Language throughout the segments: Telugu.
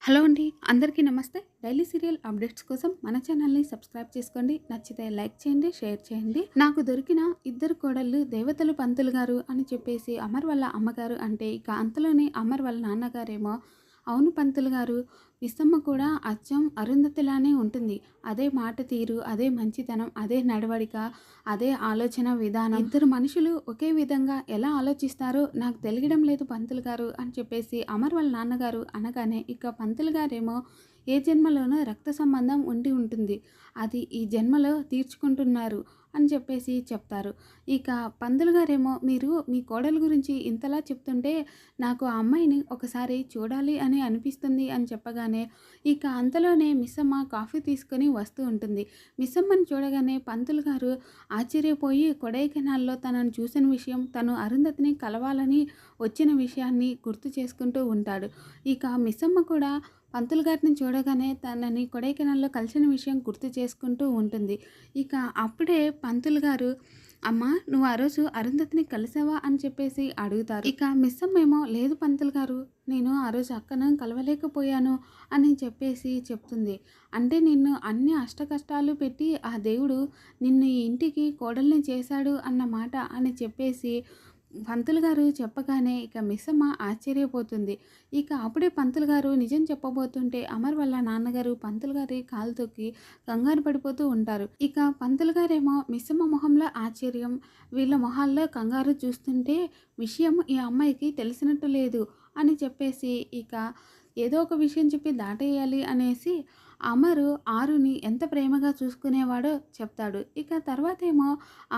హలో అండి. అందరికీ నమస్తే. డైలీ సీరియల్ అప్డేట్స్ కోసం మన ఛానల్‌ని సబ్స్క్రైబ్ చేసుకోండి. నచ్చితే లైక్ చేయండి, షేర్ చేయండి. నాకు దొరికిన ఇద్దరు కోడళ్ళు దేవతలు పంతులు గారు అని చెప్పేసి అమర్ వాళ్ళ అమ్మగారు అంటే, ఇక అంతలోనే అమర్ వాళ్ళ నాన్నగారేమో, అవును పంతులు గారు, మిస్సమ్మ కూడా అచ్చం అరుంధతిలానే ఉంటుంది. అదే మాట తీరు, అదే మంచితనం, అదే నడవడిక, అదే ఆలోచన విధానం. ఇద్దరు మనుషులు ఒకే విధంగా ఎలా ఆలోచిస్తారో నాకు తెలియడం లేదు పంతులు గారు అని చెప్పేసి అమర్ వాళ్ళ నాన్నగారు అనగానే, ఇక పంతులు గారేమో, ఏ జన్మలోనో రక్త సంబంధం ఉండి ఉంటుంది, అది ఈ జన్మలో తీర్చుకుంటున్నారు అని చెప్పేసి చెప్తారు. ఇక పంతులు గారేమో, మీరు మీ కోడలు గురించి ఇంతలా చెప్తుంటే నాకు ఆ అమ్మాయిని ఒకసారి చూడాలి అని అనిపిస్తుంది అని చెప్పగానే, ఇక అంతలోనే మిస్సమ్మ కాఫీ తీసుకొని వస్తూ ఉంటుంది. మిస్సమ్మని చూడగానే పంతులు గారు ఆశ్చర్యపోయి కొడైకెనాల్లో తనను చూసిన విషయం, తను అరుంధతిని కలవాలని వచ్చిన విషయాన్ని గుర్తు చేసుకుంటూ ఉంటాడు. ఇక మిస్సమ్మ కూడా పంతులు గారిని చూడగానే తనని కొడైకెనాల్లో కలిసిన విషయం గుర్తు చేసుకుంటూ ఉంటుంది. ఇక అప్పుడే పంతులు గారు, అమ్మ నువ్వు ఆ రోజు అరుంధతిని కలిసావా అని చెప్పేసి అడుగుతారు. ఇక మిస్సమ్మ ఏమో, లేదు పంతులు గారు, నేను ఆ రోజు అక్కను కలవలేకపోయాను అని చెప్పేసి చెప్తుంది. అంటే నిన్ను అన్ని అష్టకష్టాలు పెట్టి ఆ దేవుడు నిన్ను ఈ ఇంటికి కోడల్ని చేశాడు అన్నమాట అని చెప్పేసి పంతులు గారు చెప్పగానే, ఇక మిస్సమ్మ ఆశ్చర్యపోతుంది. ఇక అప్పుడే పంతులు గారు నిజం చెప్పబోతుంటే అమర్ వాళ్ళ నాన్నగారు పంతులు గారి కాలు తొక్కి కంగారు పడిపోతూ ఉంటారు. ఇక పంతులు గారేమో మిస్సమ్మ మొహంలో ఆశ్చర్యం, వీళ్ళ మొహాల్లో కంగారు చూస్తుంటే విషయం ఈ అమ్మాయికి తెలిసినట్టు లేదు అని చెప్పేసి, ఇక ఏదో ఒక విషయం చెప్పి దాటేయాలి అనేసి అమరు ఆరుని ఎంత ప్రేమగా చూసుకునేవాడో చెప్తాడు. ఇక తర్వాతేమో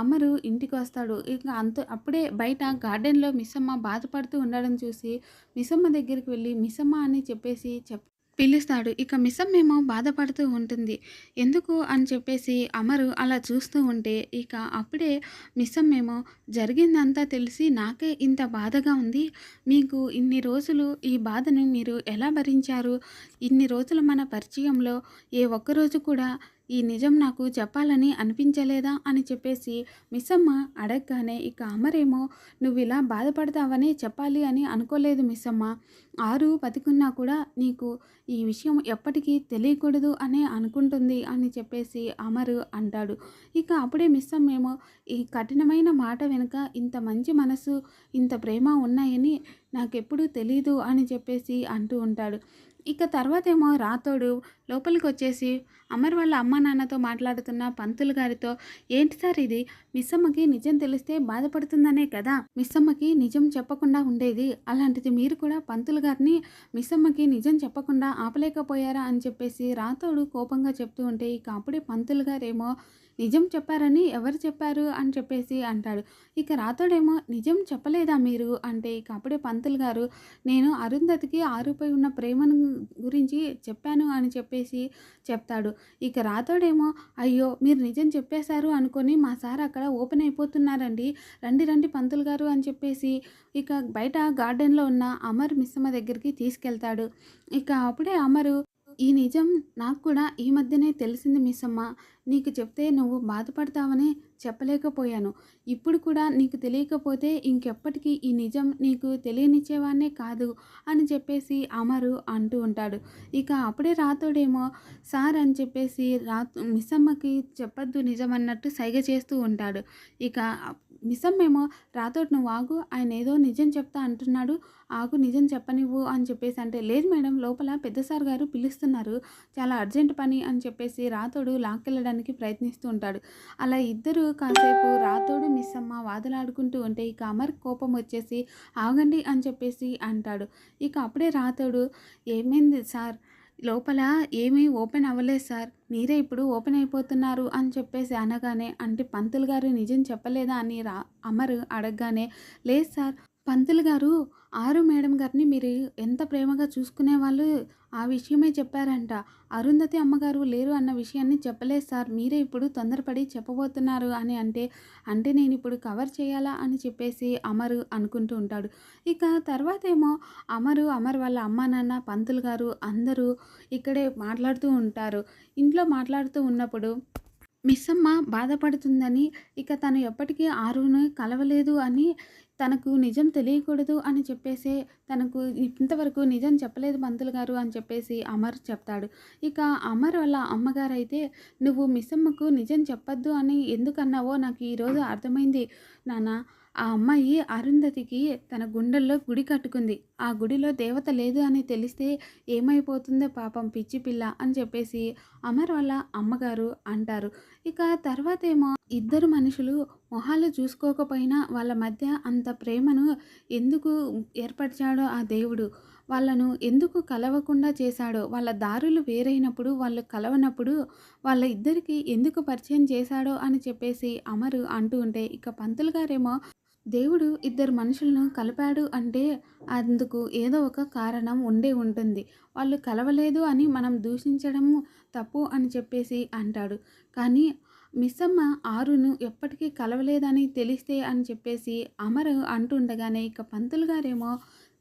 అమరు ఇంటికి వస్తాడు. ఇక అప్పుడే బయట గార్డెన్‌లో మిస్సమ్మ బాధపడుతూ ఉండడం చూసి మిస్సమ్మ దగ్గరికి వెళ్ళి మిస్సమ్మ అని చెప్పేసి పిలుస్తాడు. ఇక మిస్సమ్మేమో బాధపడుతూ ఉంటుంది. ఎందుకు అని చెప్పేసి అమరు అలా చూస్తూ ఉంటే, ఇక అప్పుడే మిస్సమ్మేమో, జరిగిందంతా తెలిసి నాకే ఇంత బాధగా ఉంది. మీకు ఇన్ని రోజులు ఈ బాధను మీరు ఎలా భరించారు? ఇన్ని రోజులు మన పరిచయంలో ఏ ఒక్కరోజు కూడా ఈ నిజం నాకు చెప్పాలని అనిపించలేదా అని చెప్పేసి మిస్సమ్మ అడగగానే, ఇక అమరేమో, నువ్వు ఇలా బాధపడతావని చెప్పాలి అని అనుకోలేదు మిస్సమ్మ. ఆరు బతికున్నా కూడా నీకు ఈ విషయం ఎప్పటికీ తెలియకూడదు అనే అనుకుంటుంది అని చెప్పేసి అమరు అంటాడు. ఇక అప్పుడే మిస్సమ్మేమో, ఈ కఠినమైన మాట వెనుక ఇంత మంచి మనసు, ఇంత ప్రేమ ఉన్నాయని నాకెప్పుడూ తెలీదు అని చెప్పేసి అంటూ ఉంటాడు. ఇక తర్వాతేమో రాతోడు లోపలికి వచ్చేసి అమర్ వాళ్ళ అమ్మా నాన్నతో మాట్లాడుతున్న పంతులు గారితో, ఏంటి సార్ ఇది, మిస్సమ్మకి నిజం తెలిస్తే బాధపడుతుందనే కదా మిస్సమ్మకి నిజం చెప్పకుండా ఉండేది, అలాంటిది మీరు కూడా పంతులు గారిని మిస్సమ్మకి నిజం చెప్పకుండా ఆపలేకపోయారా అని చెప్పేసి రాతోడు కోపంగా చెప్తూ ఉంటే, ఇక అప్పుడే పంతులు గారేమో, నిజం చెప్పారని ఎవరు చెప్పారు అని చెప్పేసి అంటాడు. ఇక రాతోడేమో, నిజం చెప్పలేదా మీరు అంటే, ఇక అప్పుడే పంతులు గారు, నేను అరుంధతికి ఆరుపై ఉన్న ప్రేమను గురించి చెప్పాను అని చెప్పేసి చెప్తాడు. ఇక రాతోడేమో, అయ్యో మీరు నిజం చెప్పేశారు అనుకొని మా సార్ అక్కడ ఓపెన్ అయిపోతున్నారండి, రండి రండి పంతులు గారు అని చెప్పేసి ఇక బయట గార్డెన్లో ఉన్న అమర్ మిస్సమ్మ దగ్గరికి తీసుకెళ్తాడు. ఇక అప్పుడే అమరు, ఈ నిజం నాకు కూడా ఈ మధ్యనే తెలిసింది మిస్సమ్మ, నీకు చెప్తే నువ్వు బాధపడతావని చెప్పలేకపోయాను. ఇప్పుడు కూడా నీకు తెలియకపోతే ఇంకెప్పటికీ ఈ నిజం నీకు తెలియనిచ్చేవాన్నే కాదు అని చెప్పేసి అమరు అంటూ ఉంటాడు. ఇక అప్పుడే రాతోడేమో, సార్ అని చెప్పేసి మిస్సమ్మకి చెప్పొద్దు నిజం అన్నట్టు సైగ చేస్తూ ఉంటాడు. ఇక మిస్సమ్మేమో, రాతోడు నువ్వు ఆగు, ఆయన ఏదో నిజం చెప్తా అంటున్నాడు, ఆగు నిజం చెప్పనివ్వు అని చెప్పేసి అంటే, లేదు మేడం లోపల పెద్ద సార్ గారు పిలుస్తున్నారు, చాలా అర్జెంట్ పని అని చెప్పేసి రాతోడు లాక్కెళ్ళడానికి ప్రయత్నిస్తూ ఉంటాడు. అలా ఇద్దరు కాసేపు రాతోడు మిస్సమ్మ వాదులాడుకుంటూ ఉంటే, ఇక అమర్ కోపం వచ్చేసి ఆగండి అని చెప్పేసి అంటాడు. ఇక అప్పుడే రాతోడు, ఏమైంది సార్, లోపల ఏమీ ఓపెన్ అవ్వలేదు సార్, మీరే ఇప్పుడు ఓపెన్ అయిపోతున్నారు అని చెప్పేసి అనగానే, అంటే పంతులు గారు నిజం చెప్పలేదా అని అమర్ అడగగానే, లేదు సార్, పంతులు గారు ఆరు మేడం గారిని మీరు ఎంత ప్రేమగా చూసుకునేవాళ్ళు ఆ విషయమే చెప్పారంట, అరుంధతి అమ్మగారు లేరు అన్న విషయాన్ని చెప్పలేదు సార్, మీరే ఇప్పుడు తొందరపడి చెప్పబోతున్నారు అని అంటే, అంటే నేను ఇప్పుడు కవర్ చేయాలా అని చెప్పేసి అమరు అనుకుంటూ ఉంటాడు. ఇక తర్వాతేమో అమర్ వాళ్ళ అమ్మా నాన్న పంతులు గారు అందరూ ఇక్కడే మాట్లాడుతూ ఉంటారు. ఇంట్లో మాట్లాడుతూ ఉన్నప్పుడు మిస్సమ్మ బాధపడుతుందని, ఇక తను ఎప్పటికీ ఆరుని కలవలేదు అని, తనకు నిజం తెలియకూడదు అని చెప్పేసే, తనకు ఇంతవరకు నిజం చెప్పలేదు పంతులు గారు అని చెప్పేసి అమర్ చెప్తాడు. ఇక అమర్ వాళ్ళ అమ్మగారైతే, "నువ్వు మిస్సమ్మకు నిజం చెప్పొద్దు అని ఎందుకన్నావో నాకు ఈరోజు అర్థమైంది నాన్న. ఆ అమ్మాయి అరుంధతికి తన గుండెల్లో గుడి కట్టుకుంది. ఆ గుడిలో దేవత లేదు అని తెలిస్తే ఏమైపోతుందో పాపం పిచ్చి పిల్ల" అని చెప్పేసి అమర్ వాళ్ళ అమ్మగారు అంటారు. ఇక తర్వాతేమో ఇద్దరు మనుషులు మొహాలు చూసుకోకపోయినా వాళ్ళ మధ్య అంత ప్రేమను ఎందుకు ఏర్పరిచాడో ఆ దేవుడు, వాళ్ళను ఎందుకు కలవకుండా చేశాడో, వాళ్ళ దారులు వేరైనప్పుడు, వాళ్ళు కలవనప్పుడు వాళ్ళ ఇద్దరికి ఎందుకు పరిచయం చేశాడో అని చెప్పేసి అమరు అంటూ ఉంటే, ఇక పంతులు గారేమో దేవుడు ఇద్దరు మనుషులను కలిపాడు అంటే అందుకు ఏదో ఒక కారణం ఉండే ఉంటుంది. వాళ్ళు కలవలేదు అని మనం దూషించడము తప్పు అని చెప్పేసి అంటాడు. కానీ మిస్సమ్మ ఆరును ఎప్పటికీ కలవలేదని తెలిస్తే అని చెప్పేసి అమరు అంటుండగానే, ఇక పంతులు గారేమో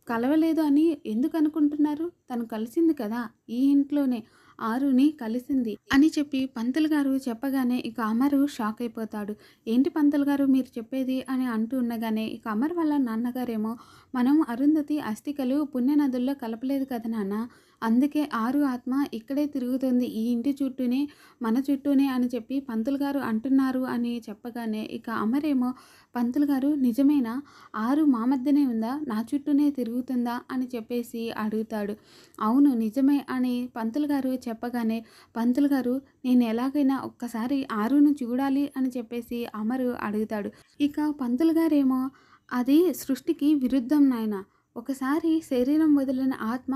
కలవలేదు అని ఎందుకు అనుకుంటున్నారు? తను కలిసింది కదా ఈ ఇంట్లోనే. ఆరుని కలిసింది అని చెప్పి పంతులు గారు చెప్పగానే ఇక అమరు షాక్ అయిపోతాడు. ఏంటి పంతులు గారు మీరు చెప్పేది అని అంటూ ఉండగానే, ఇక అమర్ వాళ్ళ నాన్నగారేమో, మనం అరుంధతి అస్థికలు పుణ్యనదుల్లో కలపలేదు కదా నాన్న, అందుకే ఆరు ఆత్మ ఇక్కడే తిరుగుతుంది ఈ ఇంటి చుట్టూనే, మన చుట్టూనే అని చెప్పి పంతులు గారు అంటున్నారు అని చెప్పగానే, ఇక అమరేమో, పంతులు గారు నిజమేనా? ఆరు మా మధ్యనే ఉందా, నా చుట్టూనే తిరుగుతుందా అని చెప్పేసి అడుగుతాడు. అవును నిజమే అని పంతులు గారు చెప్పగానే, పంతులు గారు నేను ఎలాగైనా ఒక్కసారి ఆరును చూడాలి అని చెప్పేసి అమరు అడుగుతాడు. ఇక పంతులు గారేమో, అది సృష్టికి విరుద్ధం నాయన. ఒకసారి శరీరం వదిలిన ఆత్మ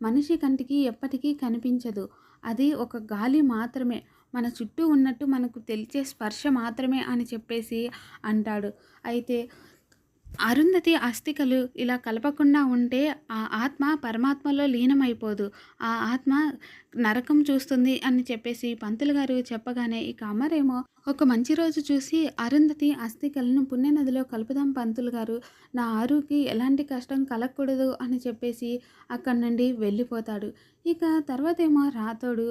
మనిషి కంటికి ఎప్పటికీ కనిపించదు. అది ఒక గాలి మాత్రమే, మన చుట్టూ ఉన్నట్టు మనకు తెలిసే స్పర్శ మాత్రమే అని చెప్పేసి అంటాడు. అయితే అరుంధతి అస్థికలు ఇలా కలపకుండా ఉంటే ఆ ఆత్మ పరమాత్మలో లీనమైపోదు. ఆ ఆత్మ నరకం చూస్తుంది అని చెప్పేసి పంతులు గారు చెప్పగానే, ఇక అమరేమో ఒక మంచి రోజు చూసి అరుంధతి అస్థికలను పుణ్యనదిలో కలుపుదాం పంతులు గారు. నా ఆరుకి ఎలాంటి కష్టం కలగకూడదు అని చెప్పేసి అక్కడి నుండి వెళ్ళిపోతాడు. ఇక తర్వాతేమో రాతోడు,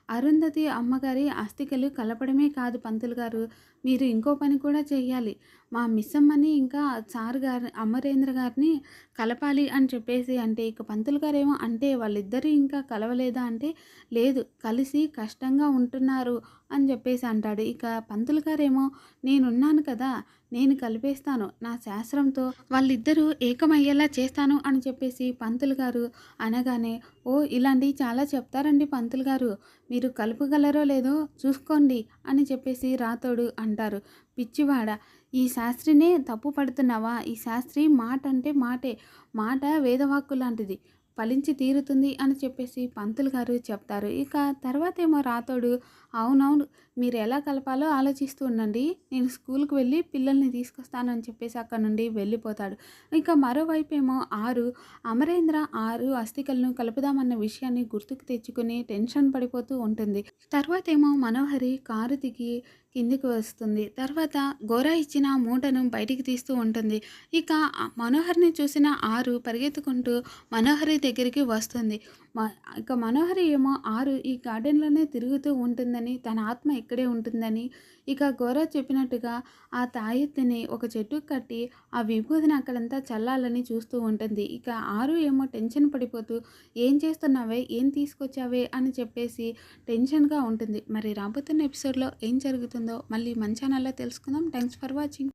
అరుంధతి అమ్మగారి అస్థికలు కలపడమే కాదు పంతులు గారు, మీరు ఇంకో పని కూడా చెయ్యాలి. మా మిస్సమ్మని ఇంకా సార్ గారి అమరేంద్ర గారిని కలపాలి అని చెప్పేసి అంటే, ఇక పంతులు గారేమో, అంటే వాళ్ళిద్దరూ ఇంకా కలవలేదా అంటే, లేదు కలిసి కష్టంగా ఉంటున్నారు అని చెప్పేసి అంటాడు. ఇక పంతులు గారేమో, నేనున్నాను కదా, నేను కలిపేస్తాను నా శాస్త్రంతో, వాళ్ళిద్దరూ ఏకమయ్యేలా చేస్తాను అని చెప్పేసి పంతులు గారు అనగానే, ఓ ఇలాంటివి చాలా చెప్తారండి పంతులు గారు, మీరు కలపగలరో లేదో చూసుకోండి అని చెప్పేసి రాతోడు అంటారు. పిచ్చివాడ, ఈ శాస్త్రినే తప్పు పడుతున్నావా? ఈ శాస్త్రి మాట అంటే మాటే, మాట వేదవాక్కు లాంటిది, ఫలించి తీరుతుంది అని చెప్పేసి పంతులు గారు చెప్తారు. ఇక తర్వాతేమో రాతోడు, అవునవును మీరు ఎలా కలపాలో ఆలోచిస్తూ ఉండండి, నేను స్కూల్కి వెళ్ళి పిల్లల్ని తీసుకొస్తానని చెప్పేసి అక్కడ నుండి వెళ్ళిపోతాడు. ఇక మరోవైపేమో ఆరు, అమరేంద్ర ఆరు అస్థికలను కలుపుదామన్న విషయాన్ని గుర్తుకు తెచ్చుకుని టెన్షన్ పడిపోతూ ఉంటుంది. తర్వాతేమో మనోహరి కారు దిగి కిందికి వస్తుంది. తర్వాత గోరా ఇచ్చిన మూటను బయటికి తీస్తూ ఉంటుంది. ఇక మనోహర్ని చూసిన ఆరు పరిగెత్తుకుంటూ మనోహరి దగ్గరికి వస్తుంది. మ ఇక మనోహరి ఏమో ఆరు ఈ గార్డెన్‌లోనే తిరుగుతూ ఉంటుందని, తన ఆత్మ ఇక్కడే ఉంటుందని, ఇక గోరా చెప్పినట్టుగా ఆ తాయెత్తుని ఒక చెట్టుకి కట్టి ఆ విభూదిని అక్కడంతా చల్లాలని చూస్తూ ఉంటుంది. ఇక ఆరు ఏమో టెన్షన్ పడిపోతూ, "ఏం చేస్తున్నావే? ఏం తీసుకొచ్చావే?" అని చెప్పేసి టెన్షన్‌గా ఉంటుంది. మరి రాబోతున్న ఎపిసోడ్‌లో ఏం జరుగుతుందో మళ్ళీ మన ఛానల్‌లో తెలుసుకుందాం. Thanks for watching.